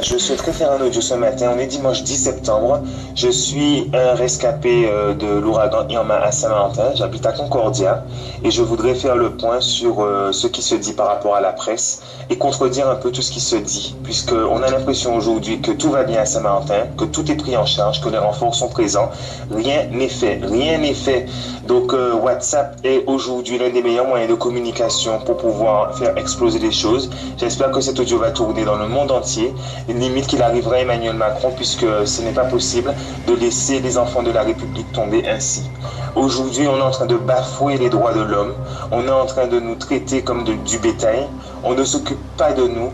je souhaiterais faire un audio ce matin. On est dimanche 10 septembre. Je suis un rescapé de l'ouragan Irma à Saint-Martin. J'habite à Concordia et je voudrais faire le point sur ce qui se dit par rapport à la presse et contredire un peu tout ce qui se dit, puisqu'on a l'impression aujourd'hui que tout va bien à Saint-Martin, que tout est pris en charge, que les renforts sont présents. Rien n'est fait. Rien n'est fait. Donc WhatsApp est aujourd'hui l'un des meilleurs moyens de communication pour pouvoir faire exploser les choses. J'espère que cet audio va tourner dans le monde entier. Limite qu'il arriverait à Emmanuel Macron, puisque ce n'est pas possible de laisser les enfants de la République tomber ainsi. Aujourd'hui, on est en train de bafouer les droits de l'homme. On est en train de nous traiter comme du bétail. On ne s'occupe pas de nous.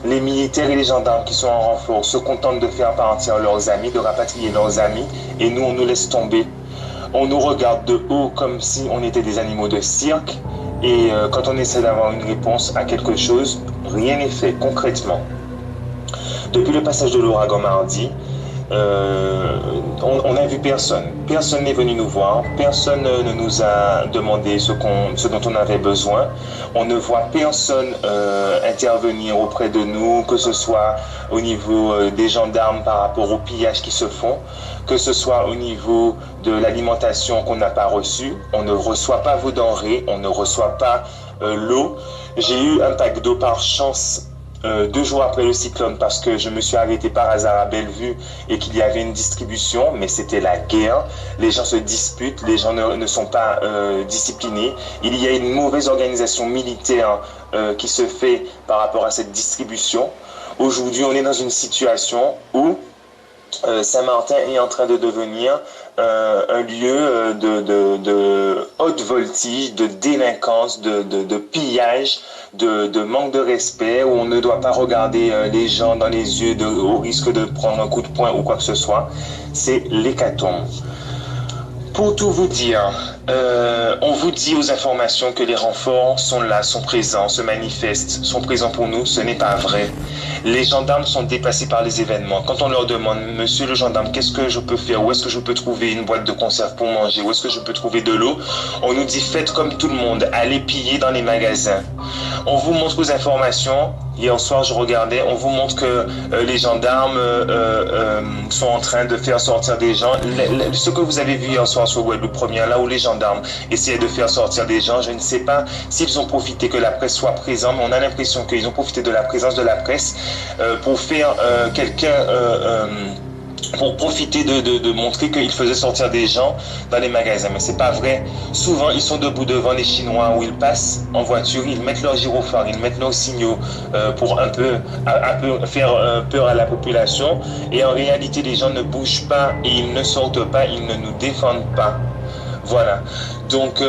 Les militaires et les gendarmes qui sont en renfort se contentent de faire partir leurs amis, de rapatrier leurs amis, et nous, on nous laisse tomber. On nous regarde de haut comme si on était des animaux de cirque, et quand on essaie d'avoir une réponse à quelque chose, rien n'est fait concrètement. Depuis le passage de l'ouragan mardi, on n'a vu personne. Personne n'est venu nous voir. Personne ne nous a demandé ce dont on avait besoin. On ne voit personne intervenir auprès de nous, que ce soit au niveau des gendarmes par rapport aux pillages qui se font, que ce soit au niveau de l'alimentation qu'on n'a pas reçue. On ne reçoit pas vos denrées, on ne reçoit pas l'eau. J'ai eu un pack d'eau par chance 2 jours après le cyclone, parce que je me suis arrêté par hasard à Bellevue et qu'il y avait une distribution, mais c'était la guerre. Les gens se disputent, les gens ne sont pas disciplinés. Il y a une mauvaise organisation militaire qui se fait par rapport à cette distribution. Aujourd'hui, on est dans une situation où Saint-Martin est en train de devenir un lieu de haute voltige, de délinquance, de pillage, de manque de respect, où on ne doit pas regarder les gens dans les yeux au risque de prendre un coup de poing ou quoi que ce soit. C'est l'hécatombe. Pour tout vous dire, on vous dit aux informations que les renforts sont là, sont présents, se manifestent, sont présents pour nous. Ce n'est pas vrai. Les gendarmes sont dépassés par les événements. Quand on leur demande, monsieur le gendarme, qu'est-ce que je peux faire? Où est-ce que je peux trouver une boîte de conserve pour manger? Où est-ce que je peux trouver de l'eau? On nous dit, faites comme tout le monde, allez piller dans les magasins. On vous montre aux informations. Hier soir, je regardais, on vous montre que les gendarmes sont en train de faire sortir des gens. Ce que vous avez vu hier soir sur Guadeloupe Première, là où les gendarmes essayaient de faire sortir des gens, je ne sais pas s'ils ont profité que la presse soit présente, mais on a l'impression qu'ils ont profité de la présence de la presse pour faire pour profiter de montrer qu'ils faisaient sortir des gens dans les magasins. Mais c'est pas vrai. Souvent, ils sont debout devant les Chinois où ils passent en voiture, ils mettent leurs gyrophares, ils mettent leurs signaux pour un peu faire peur à la population. Et en réalité, les gens ne bougent pas et ils ne sortent pas, ils ne nous défendent pas. Voilà. Donc,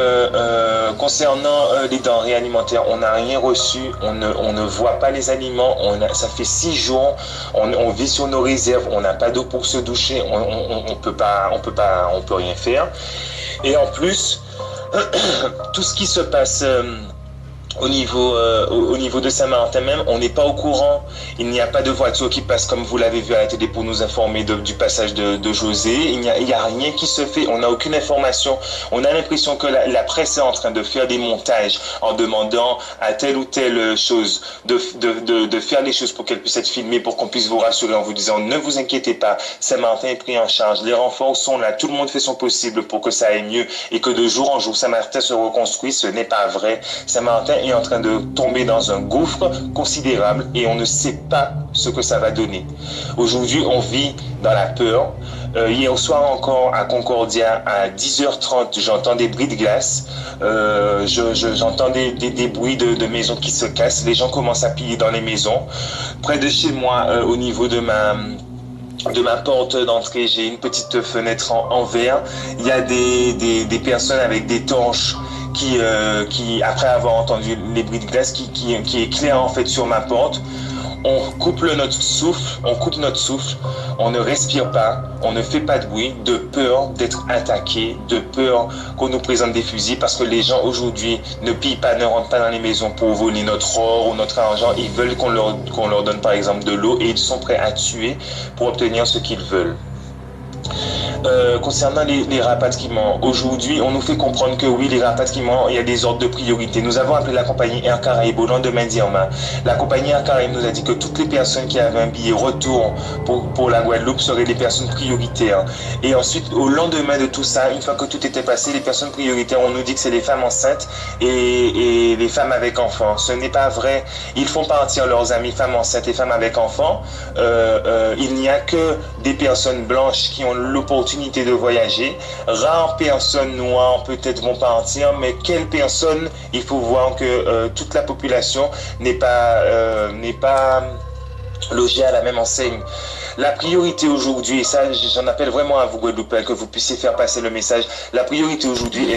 concernant les denrées alimentaires, on n'a rien reçu, on ne voit pas les aliments, ça fait 6 jours, on vit sur nos réserves, on n'a pas d'eau pour se doucher, on peut rien faire. Et en plus, tout ce qui se passe au niveau de Saint-Martin même, on n'est pas au courant. Il n'y a pas de voiture qui passe comme vous l'avez vu à la télé pour nous informer du passage de José. Il n'y a rien qui se fait. On n'a aucune information. On a l'impression que la presse est en train de faire des montages en demandant à telle ou telle chose de faire les choses pour qu'elle puisse être filmée, pour qu'on puisse vous rassurer en vous disant ne vous inquiétez pas, Saint-Martin est pris en charge. Les renforts sont là. Tout le monde fait son possible pour que ça aille mieux et que de jour en jour Saint-Martin se reconstruit. Ce n'est pas vrai. Saint-Martin est en train de tomber dans un gouffre considérable et on ne sait pas ce que ça va donner. Aujourd'hui, on vit dans la peur. Hier soir encore à Concordia, à 10h30, j'entends des bruits de glace. J'entends des bruits de maisons qui se cassent. Les gens commencent à piller dans les maisons. Près de chez moi, au niveau de ma porte d'entrée, j'ai une petite fenêtre en verre. Il y a des personnes avec des torches qui après avoir entendu les bruits de glace, qui éclairent en fait sur ma porte. On coupe notre souffle, on ne respire pas, on ne fait pas de bruit, de peur d'être attaqué, de peur qu'on nous présente des fusils, parce que les gens aujourd'hui ne pillent pas, ne rentrent pas dans les maisons pour voler notre or ou notre argent. Ils veulent qu'on leur donne par exemple de l'eau et ils sont prêts à tuer pour obtenir ce qu'ils veulent. concernant les rapatriements, aujourd'hui, on nous fait comprendre que oui, les rapatriements, il y a des ordres de priorité. Nous avons appelé la compagnie Air Caraïbes au lendemain d'Irma. La compagnie Air Caraïbes nous a dit que toutes les personnes qui avaient un billet retour pour la Guadeloupe seraient des personnes prioritaires. Et ensuite, au lendemain de tout ça, une fois que tout était passé, les personnes prioritaires, on nous dit que c'est les femmes enceintes et les femmes avec enfants. Ce n'est pas vrai. Ils font partir leurs amis femmes enceintes et femmes avec enfants. Il n'y a que des personnes blanches qui ont l'opportunité de voyager. Rares personnes noires peut-être vont partir, mais quelles personnes, il faut voir que toute la population n'est pas logée à la même enseigne. La priorité aujourd'hui, et ça j'en appelle vraiment à vous Guadeloupéens, que vous puissiez faire passer le message, la priorité aujourd'hui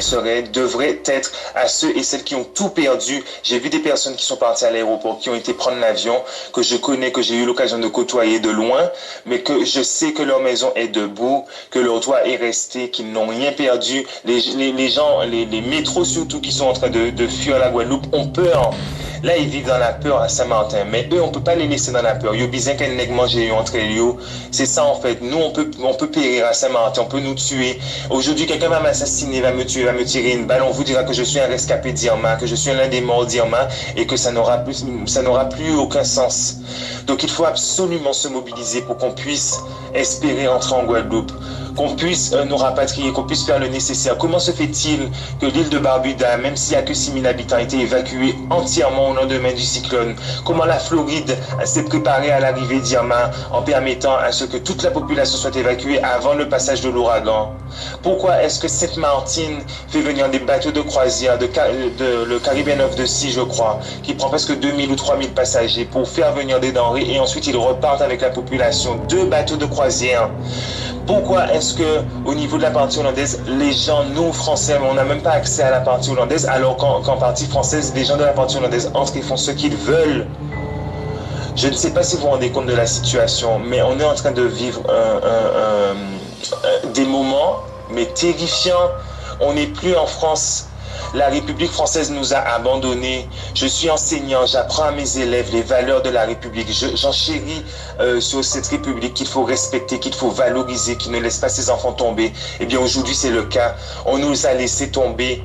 devrait être à ceux et celles qui ont tout perdu. J'ai vu des personnes qui sont parties à l'aéroport, qui ont été prendre l'avion, que je connais, que j'ai eu l'occasion de côtoyer de loin, mais que je sais que leur maison est debout, que leur toit est resté, qu'ils n'ont rien perdu. Les gens, les métros surtout qui sont en train de fuir la Guadeloupe ont peur. Là, ils vivent dans la peur à Saint-Martin. Mais eux, on peut pas les laisser dans la peur. Yo bizin qu'un nèg manger entre eux. C'est ça, en fait. Nous, on peut périr à Saint-Martin. On peut nous tuer. Aujourd'hui, quelqu'un va m'assassiner, va me tuer, va me tirer une balle. On vous dira que je suis un rescapé d'Irma, que je suis l'un des morts d'Irma et que ça n'aura plus aucun sens. Donc, il faut absolument se mobiliser pour qu'on puisse espérer entrer en Guadeloupe, qu'on puisse nous rapatrier, qu'on puisse faire le nécessaire. Comment se fait-il que l'île de Barbuda, même s'il n'y a que 6 000 habitants, a été évacuée entièrement au lendemain du cyclone? Comment la Floride s'est préparée à l'arrivée d'Irma en permettant à ce que toute la population soit évacuée avant le passage de l'ouragan? Pourquoi est-ce que Sainte-Martine fait venir des bateaux de croisière, le Caribbean of the Sea, je crois, qui prend presque 2 000 ou 3 000 passagers pour faire venir des denrées et ensuite ils repartent avec la population? 2 bateaux de croisière. Pourquoi est-ce que au niveau de la partie hollandaise, les gens, nous Français, on n'a même pas accès à la partie hollandaise, alors qu'en partie française, les gens de la partie hollandaise entrent et font ce qu'ils veulent? Je ne sais pas si vous vous rendez compte de la situation, mais on est en train de vivre des moments, mais terrifiants. On n'est plus en France. La République française nous a abandonnés. Je suis enseignant, j'apprends à mes élèves les valeurs de la République. J'enchéris sur cette République qu'il faut respecter, qu'il faut valoriser, qui ne laisse pas ses enfants tomber. Eh bien aujourd'hui c'est le cas. On nous a laissé tomber.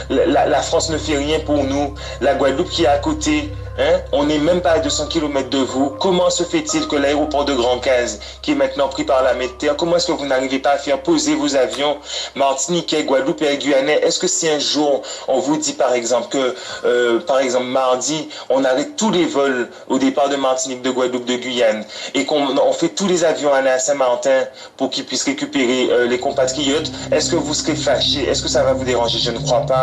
La France ne fait rien pour nous. La Guadeloupe qui est à côté, hein, on n'est même pas à 200 km de vous. Comment se fait-il que l'aéroport de Grand-Case, qui est maintenant pris par la Méditerranée, comment est-ce que vous n'arrivez pas à faire poser vos avions Martiniquais, Guadeloupe et Guyanais? Est-ce que si un jour on vous dit par exemple que, par exemple mardi, on arrête tous les vols au départ de Martinique, de Guadeloupe, de Guyane, et qu'on fait tous les avions aller à Saint-Martin pour qu'ils puissent récupérer les compatriotes, est-ce que vous serez fâchés? Est-ce que ça va vous déranger? Je ne crois pas.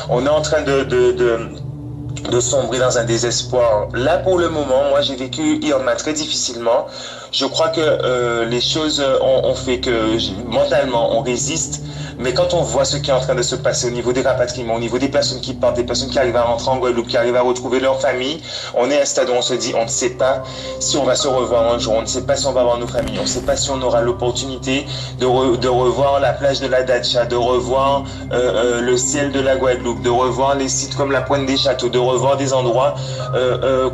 On est en train de sombrer dans un désespoir. Là, pour le moment, moi, j'ai vécu Irma très difficilement. Je crois que les choses ont fait que mentalement, on résiste. Mais quand on voit ce qui est en train de se passer au niveau des rapatriements, au niveau des personnes qui partent, des personnes qui arrivent à rentrer en Guadeloupe, qui arrivent à retrouver leur famille, on est à un stade où on se dit, on ne sait pas si on va se revoir un jour, on ne sait pas si on va voir nos familles, on ne sait pas si on aura l'opportunité de revoir la plage de la Dacha, de revoir le ciel de la Guadeloupe, de revoir les sites comme la Pointe des Châteaux, de revoir des endroits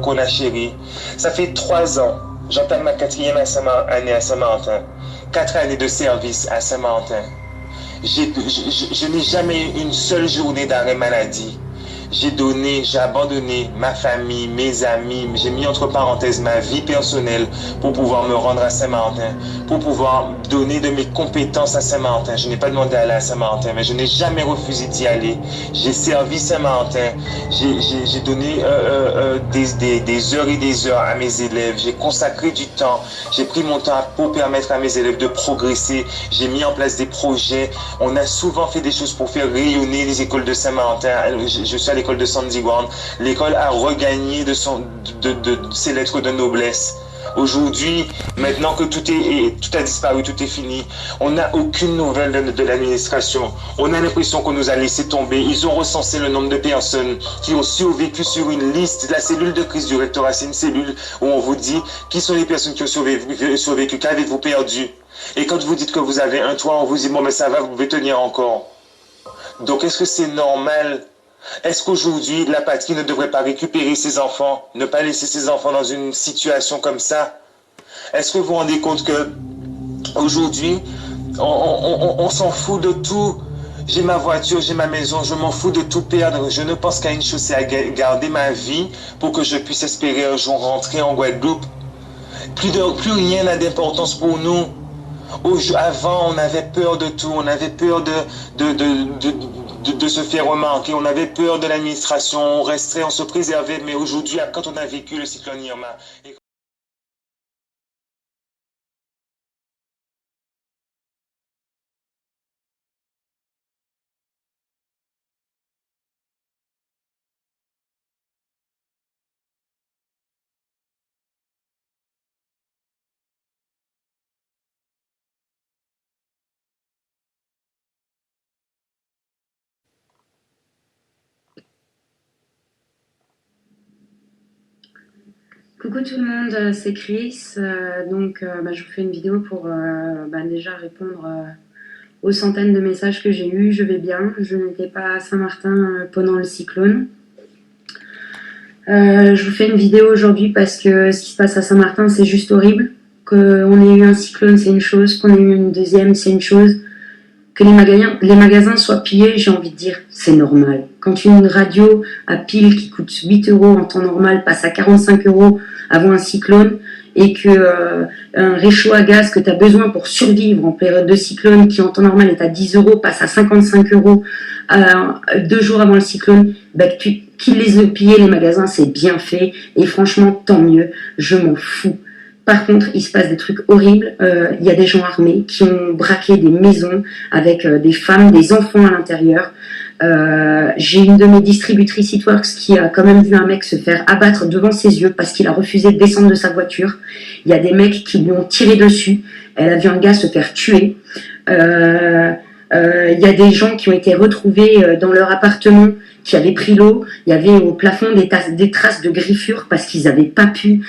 qu'on a chéris. Ça fait 3 ans, j'entame ma 4e année à Saint-Martin, 4 années de service à Saint-Martin. Je n'ai jamais eu une seule journée d'arrêt maladie. J'ai abandonné ma famille, mes amis, j'ai mis entre parenthèses ma vie personnelle pour pouvoir me rendre à Saint-Martin, pour pouvoir donner de mes compétences à Saint-Martin. Je n'ai pas demandé à aller à Saint-Martin, mais je n'ai jamais refusé d'y aller. J'ai servi Saint-Martin, j'ai donné des heures et des heures à mes élèves, j'ai consacré du temps, j'ai pris mon temps pour permettre à mes élèves de progresser, j'ai mis en place des projets. On a souvent fait des choses pour faire rayonner les écoles de Saint-Martin. Je suis à l'école de Sandy Ground. L'école a regagné de ses lettres de noblesse. Aujourd'hui, maintenant que tout a disparu, tout est fini, on n'a aucune nouvelle de l'administration. On a l'impression qu'on nous a laissé tomber. Ils ont recensé le nombre de personnes qui ont survécu sur une liste. La cellule de crise du rectorat, c'est une cellule où on vous dit qui sont les personnes qui ont survécu, qu'avez-vous perdu. Et quand vous dites que vous avez un toit, on vous dit bon mais ça va, vous pouvez tenir encore. Donc est-ce que c'est normal? Est-ce qu'aujourd'hui, la patrie ne devrait pas récupérer ses enfants, ne pas laisser ses enfants dans une situation comme ça? Est-ce que vous vous rendez compte que aujourd'hui, On s'en fout de tout. J'ai ma voiture, j'ai ma maison, je m'en fous de tout perdre. Je ne pense qu'à une chose, c'est à garder ma vie pour que je puisse espérer un jour rentrer en Guadeloupe. Plus rien n'a d'importance pour nous. Avant, on avait peur de tout, on avait peur de se faire remarquer, on avait peur de l'administration, on resterait, on se préservait, mais aujourd'hui, quand on a vécu le cyclone Irma, Coucou tout le monde, c'est Chris. Je vous fais une vidéo pour déjà répondre aux centaines de messages que j'ai eus. Je vais bien, je n'étais pas à Saint-Martin pendant le cyclone. Je vous fais une vidéo aujourd'hui parce que ce qui se passe à Saint-Martin, c'est juste horrible. Qu'on ait eu un cyclone, c'est une chose. Qu'on ait eu une deuxième, c'est une chose. Que les magasins soient pillés, j'ai envie de dire, c'est normal. Quand une radio à pile qui coûte 8 € en temps normal passe à 45 € avant un cyclone, et que un réchaud à gaz que tu as besoin pour survivre en période de cyclone, qui en temps normal est à 10 € passe à 55 € 2 jours avant le cyclone, qu'ils les ait pillés les magasins, c'est bien fait, et franchement, tant mieux, je m'en fous. Par contre, il se passe des trucs horribles. Il y a des gens armés qui ont braqué des maisons avec des femmes, des enfants à l'intérieur. J'ai une de mes distributrices Eatworks qui a quand même vu un mec se faire abattre devant ses yeux parce qu'il a refusé de descendre de sa voiture. Il y a des mecs qui lui ont tiré dessus. Elle a vu un gars se faire tuer. Il y a des gens qui ont été retrouvés dans leur appartement, qui avaient pris l'eau. Il y avait au plafond des traces de griffures parce qu'ils n'avaient pas pu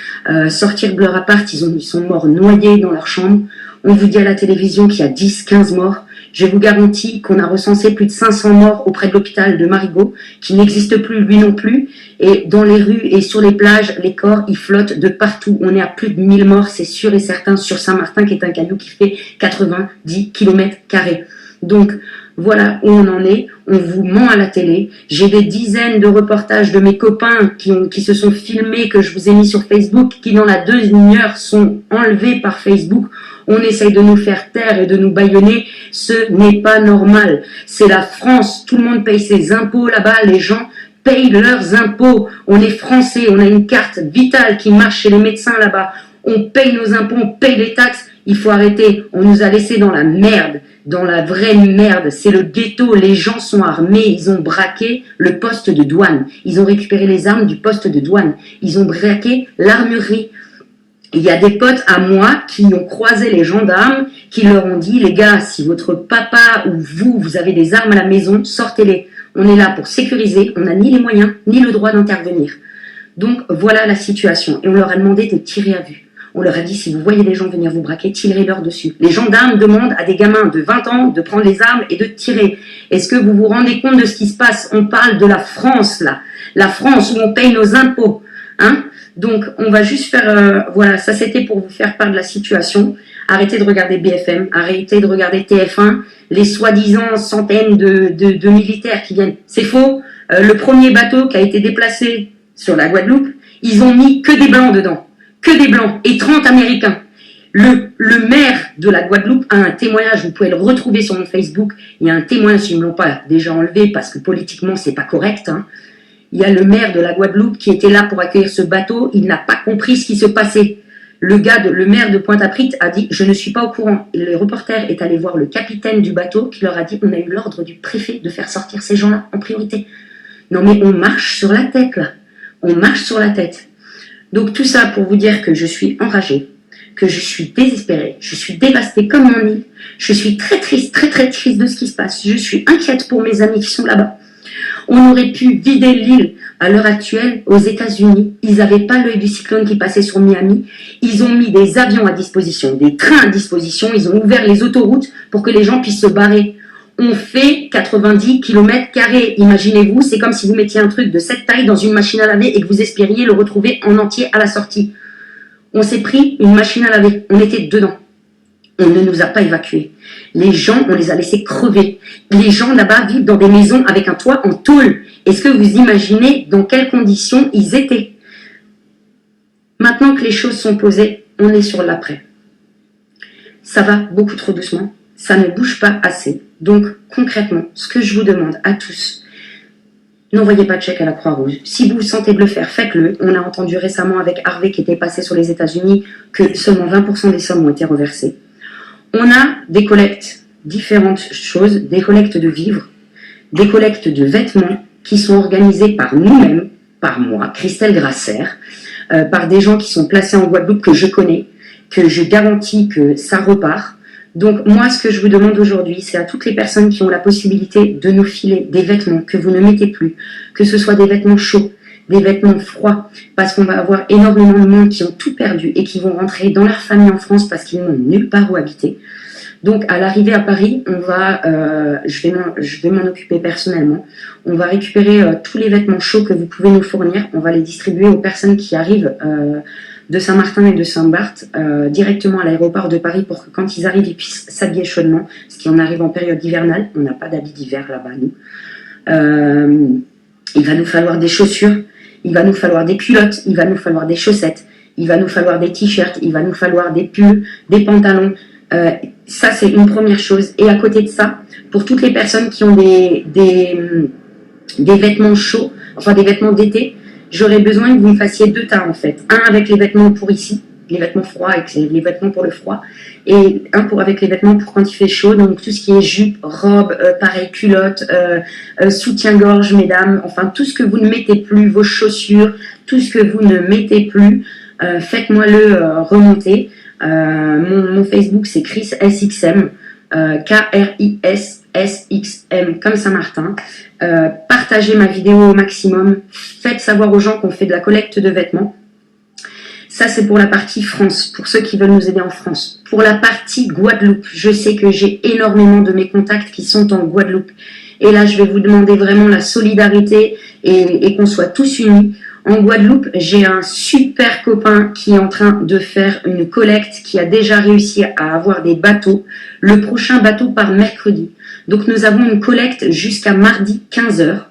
sortir de leur appart. Ils sont morts noyés dans leur chambre. On vous dit à la télévision qu'il y a 10-15 morts. Je vous garantis qu'on a recensé plus de 500 morts auprès de l'hôpital de Marigot, qui n'existe plus, lui non plus. Et dans les rues et sur les plages, les corps, ils flottent de partout. On est à plus de 1000 morts, c'est sûr et certain, sur Saint-Martin, qui est un caillou qui fait 90 km². Donc, voilà où on en est. On vous ment à la télé. J'ai des dizaines de reportages de mes copains qui se sont filmés, que je vous ai mis sur Facebook, qui dans la demi-heure sont enlevés par Facebook. On essaye de nous faire taire et de nous bâillonner. Ce n'est pas normal. C'est la France. Tout le monde paye ses impôts là-bas. Les gens payent leurs impôts. On est français. On a une carte vitale qui marche chez les médecins là-bas. On paye nos impôts. On paye les taxes. Il faut arrêter. On nous a laissés dans la merde. Dans la vraie merde. C'est le ghetto. Les gens sont armés. Ils ont braqué le poste de douane. Ils ont récupéré les armes du poste de douane. Ils ont braqué l'armurerie. Il y a des potes à moi qui ont croisé les gendarmes, qui leur ont dit, les gars, si votre papa ou vous avez des armes à la maison, sortez-les. On est là pour sécuriser, on n'a ni les moyens, ni le droit d'intervenir. Donc voilà la situation. Et on leur a demandé de tirer à vue. On leur a dit, si vous voyez des gens venir vous braquer, tirez-leur dessus. Les gendarmes demandent à des gamins de 20 ans de prendre les armes et de tirer. Est-ce que vous vous rendez compte de ce qui se passe? On parle de la France, là. La France où on paye nos impôts. Hein? Donc, on va juste faire... voilà, ça c'était pour vous faire part de la situation. Arrêtez de regarder BFM, arrêtez de regarder TF1, les soi-disant centaines de militaires qui viennent. C'est faux. Le premier bateau qui a été déplacé sur la Guadeloupe, ils ont mis que des blancs dedans. Que des blancs et 30 Américains. Le maire de la Guadeloupe a un témoignage, vous pouvez le retrouver sur mon Facebook. Il y a un témoignage, ils ne me l'ont pas déjà enlevé parce que politiquement, c'est pas correct, hein. Il y a le maire de la Guadeloupe qui était là pour accueillir ce bateau. Il n'a pas compris ce qui se passait. Le maire de Pointe-à-Pitre a dit « Je ne suis pas au courant ». Le reporter est allé voir le capitaine du bateau qui leur a dit « On a eu l'ordre du préfet de faire sortir ces gens-là en priorité ». Non mais on marche sur la tête là. On marche sur la tête. Donc tout ça pour vous dire que je suis enragée, que je suis désespérée, je suis dévastée comme mon île. Je suis très triste de ce qui se passe. Je suis inquiète pour mes amis qui sont là-bas. On aurait pu vider l'île à l'heure actuelle aux États-Unis. Ils n'avaient pas l'œil du cyclone qui passait sur Miami. Ils ont mis des avions à disposition, des trains à disposition. Ils ont ouvert les autoroutes pour que les gens puissent se barrer. On fait 90 km². Imaginez-vous, c'est comme si vous mettiez un truc de cette taille dans une machine à laver et que vous espériez le retrouver en entier à la sortie. On s'est pris une machine à laver. On était dedans. On ne nous a pas évacués. Les gens, on les a laissés crever. Les gens là-bas vivent dans des maisons avec un toit en tôle. Est-ce que vous imaginez dans quelles conditions ils étaient? Maintenant que les choses sont posées, on est sur l'après. Ça va beaucoup trop doucement. Ça ne bouge pas assez. Donc, concrètement, ce que je vous demande à tous, n'envoyez pas de chèque à la Croix-Rouge. Si vous vous sentez de le faire, faites-le. On a entendu récemment avec Harvey qui était passé sur les États-Unis que seulement 20% des sommes ont été reversées. On a des collectes, différentes choses, des collectes de vivres, des collectes de vêtements qui sont organisées par nous-mêmes, par moi, Christelle Grasser, par des gens qui sont placés en Guadeloupe que je connais, que je garantis que ça repart. Donc moi, ce que je vous demande aujourd'hui, c'est à toutes les personnes qui ont la possibilité de nous filer des vêtements que vous ne mettez plus, que ce soit des vêtements chauds, des vêtements froids, parce qu'on va avoir énormément de monde qui ont tout perdu et qui vont rentrer dans leur famille en France parce qu'ils n'ont nulle part où habiter. Donc à l'arrivée à Paris, on va, je vais m'en occuper personnellement. On va récupérer tous les vêtements chauds que vous pouvez nous fournir. On va les distribuer aux personnes qui arrivent de Saint-Martin et de Saint-Barth directement à l'aéroport de Paris pour que quand ils arrivent, ils puissent s'habiller chaudement, ce qui en arrive en période hivernale. On n'a pas d'habits d'hiver là-bas, nous. Il va nous falloir des chaussures, il va nous falloir des culottes, il va nous falloir des chaussettes, il va nous falloir des t-shirts, il va nous falloir des pulls, des pantalons. Ça, c'est une première chose. Et à côté de ça, pour toutes les personnes qui ont des vêtements chauds, enfin des vêtements d'été, j'aurais besoin que vous me fassiez 2 tas en fait. Un avec les vêtements pour ici, les vêtements froids, avec les vêtements pour le froid, et un avec les vêtements pour quand il fait chaud, donc tout ce qui est jupe, robe, pareil, culotte, soutien-gorge, mesdames, enfin tout ce que vous ne mettez plus, vos chaussures, tout ce que vous ne mettez plus, faites-moi-le remonter. Mon Facebook c'est Chris SXM, KRISSXM comme Saint-Martin. Partagez ma vidéo au maximum, faites savoir aux gens qu'on fait de la collecte de vêtements. Ça c'est pour la partie France, pour ceux qui veulent nous aider en France. Pour la partie Guadeloupe, je sais que j'ai énormément de mes contacts qui sont en Guadeloupe. Et là je vais vous demander vraiment la solidarité et qu'on soit tous unis. En Guadeloupe, j'ai un super copain qui est en train de faire une collecte, qui a déjà réussi à avoir des bateaux. Le prochain bateau part mercredi. Donc nous avons une collecte jusqu'à mardi 15h.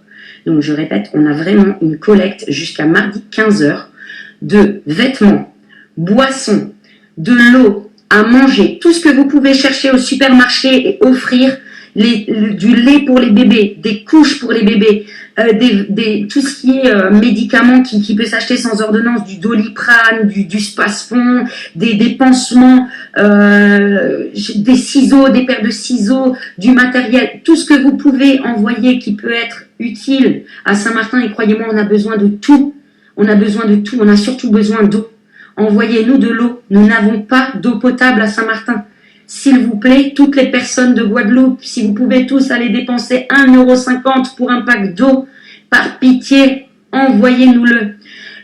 Donc je répète, on a vraiment une collecte jusqu'à mardi 15h de vêtements, boissons, de l'eau, à manger, tout ce que vous pouvez chercher au supermarché et offrir, du lait pour les bébés, des couches pour les bébés, tout ce qui est médicaments qui peut s'acheter sans ordonnance, du Doliprane, du Spasfon, des pansements, des ciseaux, des paires de ciseaux, du matériel, tout ce que vous pouvez envoyer qui peut être utile à Saint-Martin. Et croyez-moi, on a besoin de tout. On a besoin de tout. On a surtout besoin d'eau. Envoyez-nous de l'eau. Nous n'avons pas d'eau potable à Saint-Martin. S'il vous plaît, toutes les personnes de Guadeloupe, si vous pouvez tous aller dépenser 1,50 € pour un pack d'eau, par pitié, envoyez-nous-le.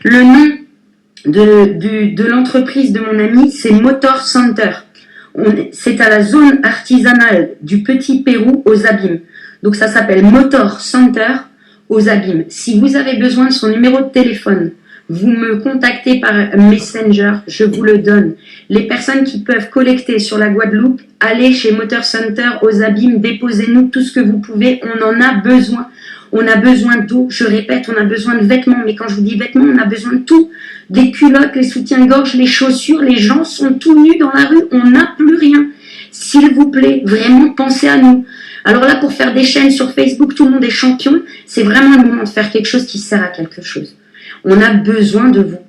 Le nom de l'entreprise de mon ami, c'est Motor Center. C'est à la zone artisanale du Petit Pérou aux Abîmes. Donc ça s'appelle Motor Center aux Abîmes. Si vous avez besoin de son numéro de téléphone, vous me contactez par Messenger, je vous le donne. Les personnes qui peuvent collecter sur la Guadeloupe, allez chez Motor Center aux Abîmes, déposez-nous tout ce que vous pouvez, on en a besoin. On a besoin d'eau, je répète, on a besoin de vêtements, mais quand je vous dis vêtements, on a besoin de tout. Des culottes, les soutiens-gorge, les chaussures, les gens sont tout nus dans la rue, on n'a plus rien. S'il vous plaît, vraiment, pensez à nous. Alors là, pour faire des chaînes sur Facebook, tout le monde est champion, c'est vraiment le moment de faire quelque chose qui sert à quelque chose. On a besoin de vous.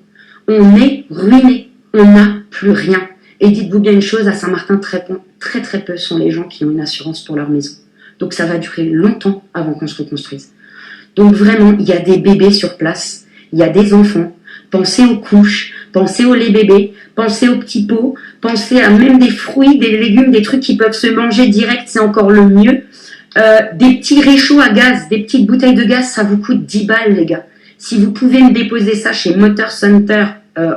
On est ruiné. On n'a plus rien. Et dites-vous bien une chose, à Saint-Martin, très peu sont les gens qui ont une assurance pour leur maison. Donc ça va durer longtemps avant qu'on se reconstruise. Donc vraiment, il y a des bébés sur place. Il y a des enfants. Pensez aux couches. Pensez au lait bébé. Pensez aux petits pots. Pensez à même des fruits, des légumes, des trucs qui peuvent se manger direct. C'est encore le mieux. Des petits réchauds à gaz, des petites bouteilles de gaz, ça vous coûte 10 balles, les gars. Si vous pouvez me déposer ça chez Motor Center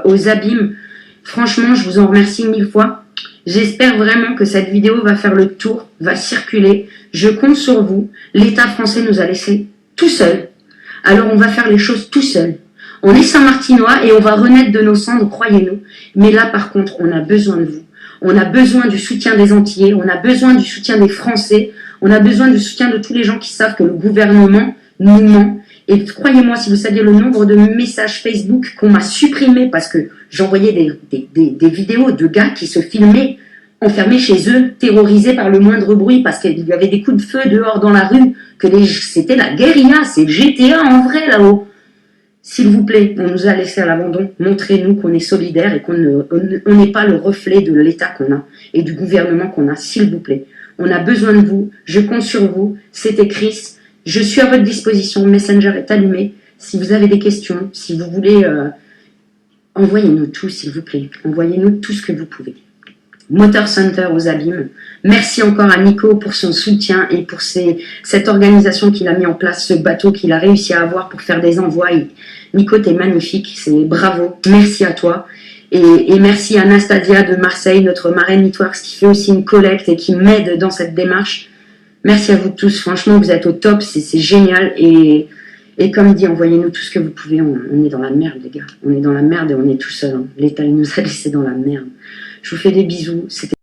aux Abîmes, franchement, je vous en remercie 1000 fois. J'espère vraiment que cette vidéo va faire le tour, va circuler. Je compte sur vous. L'État français nous a laissés tout seuls. Alors on va faire les choses tout seuls. On est Saint-Martinois et on va renaître de nos cendres, croyez-nous. Mais là, par contre, on a besoin de vous. On a besoin du soutien des Antillais, on a besoin du soutien des Français, on a besoin du soutien de tous les gens qui savent que le gouvernement nous ment. Et croyez-moi, si vous saviez le nombre de messages Facebook qu'on m'a supprimés parce que j'envoyais des vidéos de gars qui se filmaient enfermés chez eux, terrorisés par le moindre bruit parce qu'il y avait des coups de feu dehors dans la rue, que c'était la guérilla, c'est le GTA en vrai là-haut. S'il vous plaît, on nous a laissé à l'abandon. Montrez-nous qu'on est solidaires et qu'on n'est pas le reflet de l'État qu'on a et du gouvernement qu'on a, s'il vous plaît. On a besoin de vous, je compte sur vous. C'était Chris, je suis à votre disposition, Messenger est allumé. Si vous avez des questions, si vous voulez, envoyez-nous tout, s'il vous plaît. Envoyez-nous tout ce que vous pouvez. Motor Center aux Abîmes. Merci encore à Nico pour son soutien et pour cette organisation qu'il a mis en place, ce bateau qu'il a réussi à avoir pour faire des envois. Nico, t'es magnifique, c'est bravo, merci à toi. Et merci à Anastasia de Marseille, notre marraine Networks, qui fait aussi une collecte et qui m'aide dans cette démarche. Merci à vous tous, franchement, vous êtes au top, c'est génial. Et comme dit, envoyez-nous tout ce que vous pouvez, on est dans la merde, les gars. On est dans la merde et on est tout seul. Hein. L'État, il nous a laissé dans la merde. Je vous fais des bisous. C'était